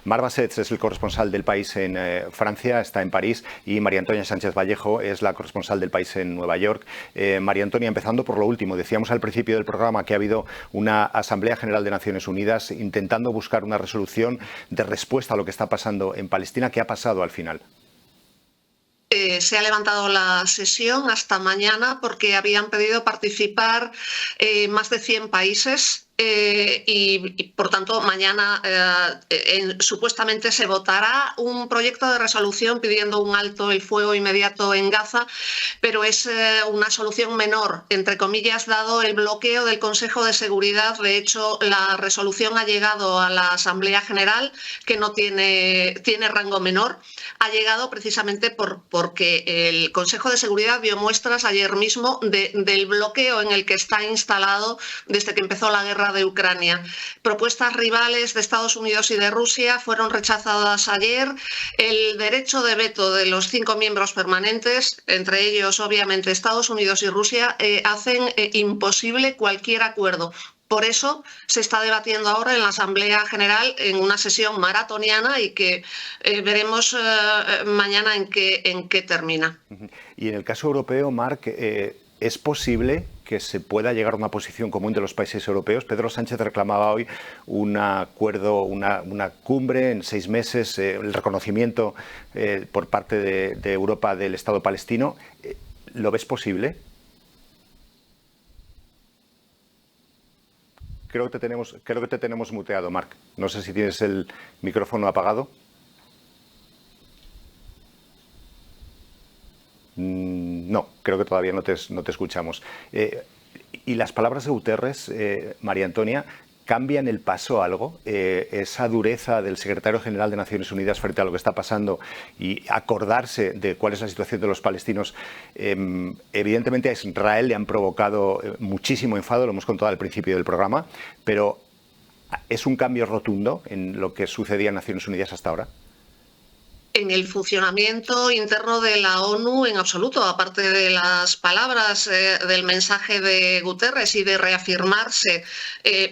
Mar Bassets es el corresponsal del País en Francia, está en París, y María Antonia Sánchez Vallejo es la corresponsal del País en Nueva York. María Antonia, empezando por lo último, decíamos al principio del programa que ha habido una Asamblea General de Naciones Unidas intentando buscar una resolución de respuesta a lo que está pasando en Palestina. ¿Qué ha pasado al final? Se ha levantado la sesión hasta mañana porque habían pedido participar más de 100 países. Y, por tanto, mañana supuestamente se votará un proyecto de resolución pidiendo un alto el fuego inmediato en Gaza, pero es una solución menor, entre comillas, dado el bloqueo del Consejo de Seguridad. De hecho, la resolución ha llegado a la Asamblea General, que no tiene rango menor. Ha llegado precisamente porque el Consejo de Seguridad dio muestras ayer mismo del bloqueo en el que está instalado desde que empezó la guerra de Ucrania. Propuestas rivales de Estados Unidos y de Rusia fueron rechazadas ayer. El derecho de veto de los 5 miembros permanentes, entre ellos obviamente Estados Unidos y Rusia, hacen imposible cualquier acuerdo. Por eso se está debatiendo ahora en la Asamblea General en una sesión maratoniana y que veremos mañana en qué termina. Y en el caso europeo, Marc, ¿es posible que se pueda llegar a una posición común de los países europeos? Pedro Sánchez reclamaba hoy un acuerdo, una cumbre en 6 meses, el reconocimiento por parte de Europa del Estado palestino. ¿Lo ves posible? Creo que te tenemos muteado, Marc. No sé si tienes el micrófono apagado. No, creo que todavía no te escuchamos. Y las palabras de Guterres, María Antonia, ¿cambian el paso algo? Esa dureza del secretario general de Naciones Unidas frente a lo que está pasando y acordarse de cuál es la situación de los palestinos, evidentemente a Israel le han provocado muchísimo enfado, lo hemos contado al principio del programa, pero ¿es un cambio rotundo en lo que sucedía en Naciones Unidas hasta ahora? En el funcionamiento interno de la ONU en absoluto, aparte de las palabras del mensaje de Guterres y de reafirmarse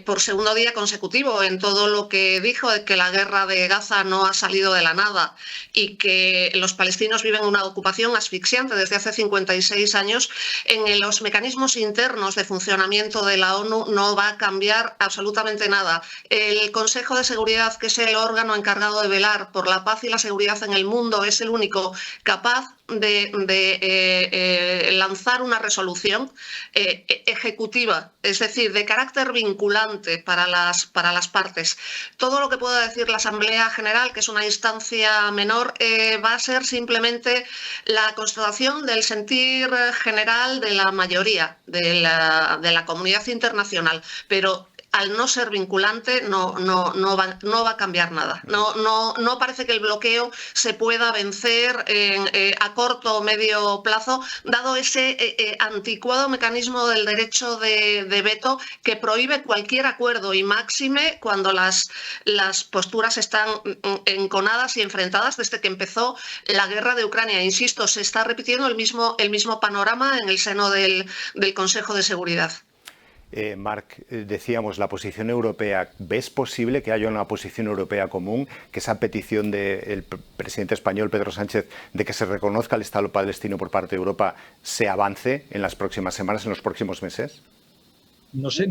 por segundo día consecutivo en todo lo que dijo de que la guerra de Gaza no ha salido de la nada y que los palestinos viven una ocupación asfixiante desde hace 56 años, en los mecanismos internos de funcionamiento de la ONU no va a cambiar absolutamente nada. El Consejo de Seguridad, que es el órgano encargado de velar por la paz y la seguridad en el mundo, es el único capaz de lanzar una resolución ejecutiva, es decir, de carácter vinculante para las partes. Todo lo que pueda decir la Asamblea General, que es una instancia menor, va a ser simplemente la constatación del sentir general de la mayoría de la comunidad internacional, pero al no ser vinculante no va a cambiar nada. No parece que el bloqueo se pueda vencer a corto o medio plazo, dado ese anticuado mecanismo del derecho de veto que prohíbe cualquier acuerdo, y máxime cuando las posturas están enconadas y enfrentadas desde que empezó la guerra de Ucrania. Insisto, se está repitiendo el mismo panorama en el seno del Consejo de Seguridad. Marc, decíamos, la posición europea, ¿ves posible que haya una posición europea común, que esa petición del presidente español, Pedro Sánchez, de que se reconozca el Estado palestino por parte de Europa, se avance en las próximas semanas, en los próximos meses? No sé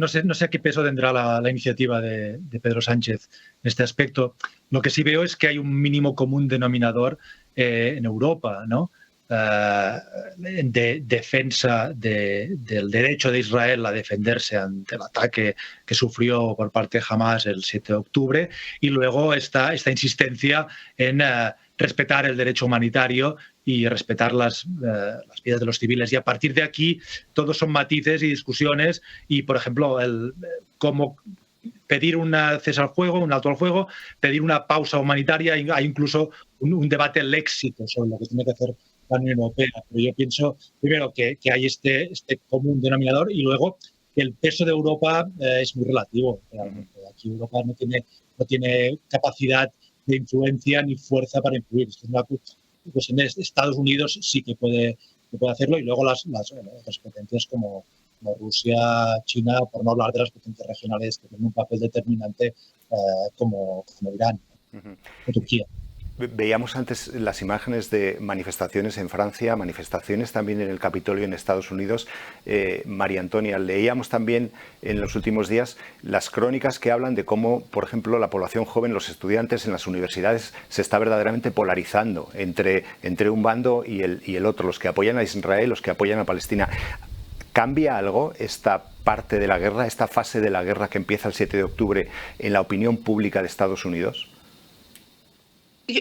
a qué peso tendrá la iniciativa de Pedro Sánchez en este aspecto. Lo que sí veo es que hay un mínimo común denominador en Europa, ¿no? De defensa del derecho de Israel a defenderse ante el ataque que sufrió por parte de Hamás el 7 de octubre, y luego esta insistencia en respetar el derecho humanitario y respetar las vidas de los civiles. Y a partir de aquí todos son matices y discusiones, y por ejemplo cómo pedir un cese al fuego, un alto al fuego, pedir una pausa humanitaria. Hay incluso un debate léxico sobre lo que tiene que hacer la Unión Europea. Pero yo pienso, primero, que hay este común denominador, y luego que el peso de Europa es muy relativo. Realmente. Aquí Europa no tiene capacidad de influencia ni fuerza para influir. Es una cuestión de Estados Unidos sí que puede hacerlo, y luego las potencias como Rusia, China, por no hablar de las potencias regionales que tienen un papel determinante como Irán. de Turquía. Veíamos antes las imágenes de manifestaciones en Francia, manifestaciones también en el Capitolio en Estados Unidos. María Antonia, leíamos también en los últimos días las crónicas que hablan de cómo, por ejemplo, la población joven, los estudiantes en las universidades se está verdaderamente polarizando entre un bando y el otro, los que apoyan a Israel, los que apoyan a Palestina. ¿Cambia algo esta parte de la guerra, esta fase de la guerra que empieza el 7 de octubre en la opinión pública de Estados Unidos?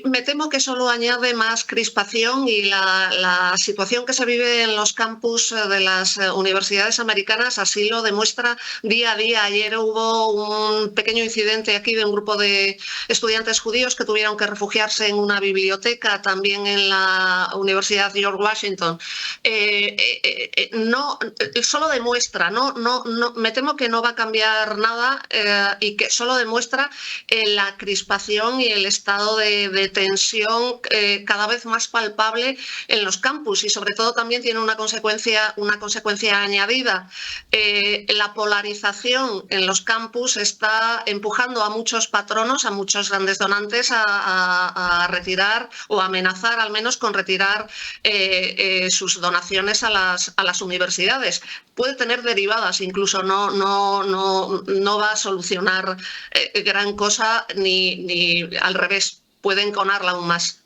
Me temo que solo añade más crispación y la situación que se vive en los campus de las universidades americanas así lo demuestra día a día. Ayer hubo un pequeño incidente aquí de un grupo de estudiantes judíos que tuvieron que refugiarse en una biblioteca, también en la Universidad George Washington. Solo demuestra, me temo que no va a cambiar nada y que solo demuestra la crispación y el estado de tensión cada vez más palpable en los campus, y sobre todo también tiene una consecuencia añadida. La polarización en los campus está empujando a muchos patronos, a muchos grandes donantes a retirar o amenazar al menos con retirar sus donaciones a las universidades. Puede tener derivadas, incluso no va a solucionar gran cosa ni al revés. Puede enconarla aún más.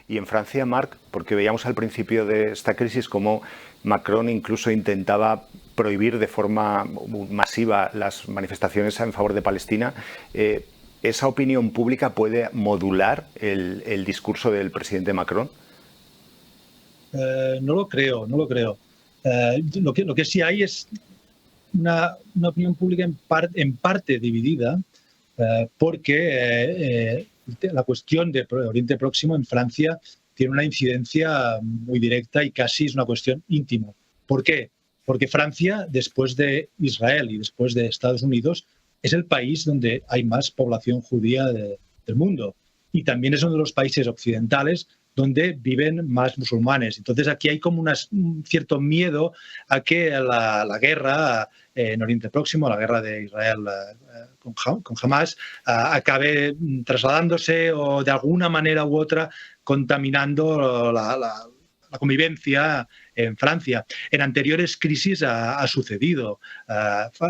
Y en Francia, Marc, porque veíamos al principio de esta crisis cómo Macron incluso intentaba prohibir de forma masiva las manifestaciones en favor de Palestina, ¿esa opinión pública puede modular el discurso del presidente Macron? No lo creo. Lo que sí hay es una opinión pública en parte dividida, porque la cuestión de Oriente Próximo en Francia tiene una incidencia muy directa y casi es una cuestión íntima. ¿Por qué? Porque Francia, después de Israel y después de Estados Unidos, es el país donde hay más población judía del mundo. Y también es uno de los países occidentales donde viven más musulmanes. Entonces aquí hay como un cierto miedo a que la guerra en Oriente Próximo, la guerra de Israel con Hamas, acabe trasladándose o de alguna manera u otra contaminando la convivencia en Francia. En anteriores crisis ha sucedido.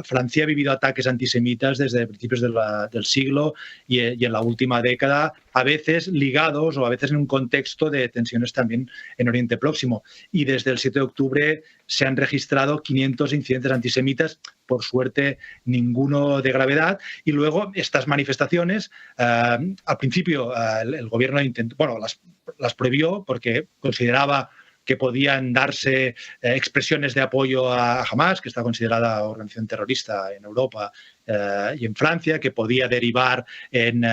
Francia ha vivido ataques antisemitas desde principios del siglo y en la última década, a veces ligados o a veces en un contexto de tensiones también en Oriente Próximo. Y desde el 7 de octubre se han registrado 500 incidentes antisemitas, por suerte ninguno de gravedad. Y luego estas manifestaciones, al principio el gobierno las prohibió porque consideraba que podían darse expresiones de apoyo a Hamas, que está considerada organización terrorista en Europa y en Francia, que podía derivar en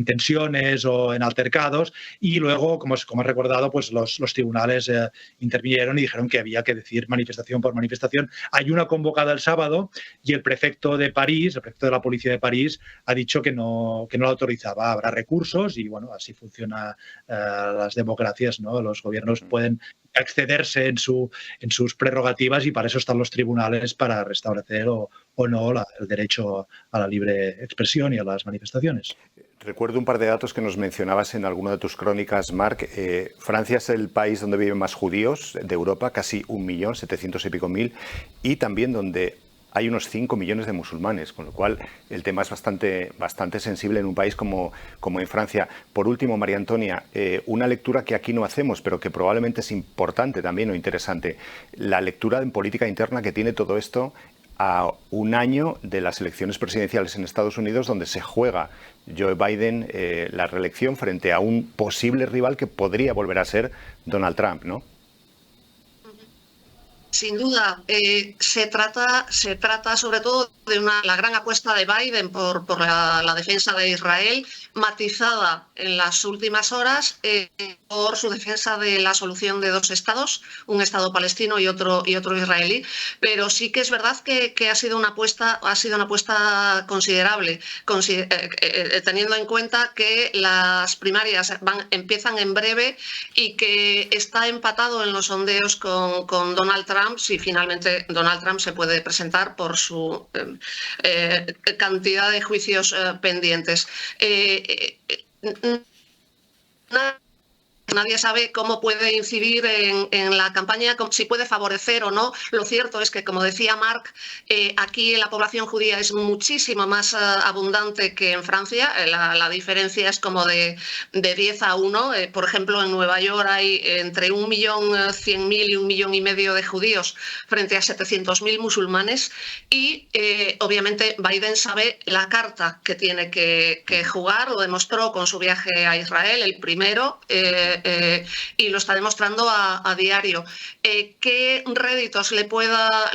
tensiones o en altercados, y luego, como has recordado, pues los tribunales intervinieron y dijeron que había que decir manifestación por manifestación. Hay una convocada el sábado y el prefecto de París, el prefecto de la policía de París, ha dicho que no la autorizaba. Habrá recursos y, bueno, así funcionan las democracias, ¿no? Los gobiernos pueden excederse en sus prerrogativas y para eso están los tribunales, para restablecer o no el derecho a la libre expresión y a las manifestaciones. Recuerdo un par de datos que nos mencionabas en alguna de tus crónicas, Marc. Francia es el país donde viven más judíos de Europa, casi 1.700.000 y pico, y también donde hay unos 5 millones de musulmanes, con lo cual el tema es bastante sensible en un país como en Francia. Por último, María Antonia, una lectura que aquí no hacemos, pero que probablemente es importante también o interesante, la lectura en política interna que tiene todo esto a un año de las elecciones presidenciales en Estados Unidos, donde se juega Joe Biden la reelección frente a un posible rival que podría volver a ser Donald Trump, ¿no? Sin duda, se trata sobre todo de la gran apuesta de Biden por la defensa de Israel, matizada en las últimas horas por su defensa de la solución de dos estados, un estado palestino y otro israelí. Pero sí que es verdad que ha sido una apuesta considerable, teniendo en cuenta que las primarias empiezan en breve y que está empatado en los sondeos con Donald Trump, si finalmente Donald Trump se puede presentar por su cantidad de juicios pendientes. Nadie sabe cómo puede incidir en la campaña, si puede favorecer o no. Lo cierto es que, como decía Marc, aquí la población judía es muchísimo más abundante que en Francia. La diferencia es como de 10 a 1. Por ejemplo, en Nueva York hay entre 1.100.000 y 1,5 millones de judíos frente a 700.000 musulmanes. Y obviamente Biden sabe la carta que tiene que jugar. Lo demostró con su viaje a Israel, el primero. Y lo está demostrando a diario. ¿Qué réditos le pueda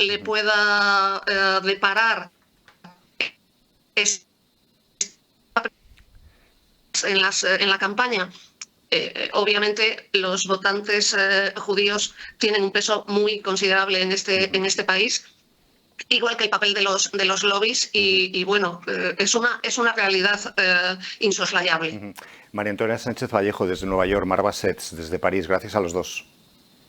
deparar en la campaña? Obviamente los votantes judíos tienen un peso muy considerable en este país, igual que el papel de los lobbies, y bueno, es una realidad insoslayable. María Antonia Sánchez Vallejo desde Nueva York, Mar Bassets desde París, gracias a los dos.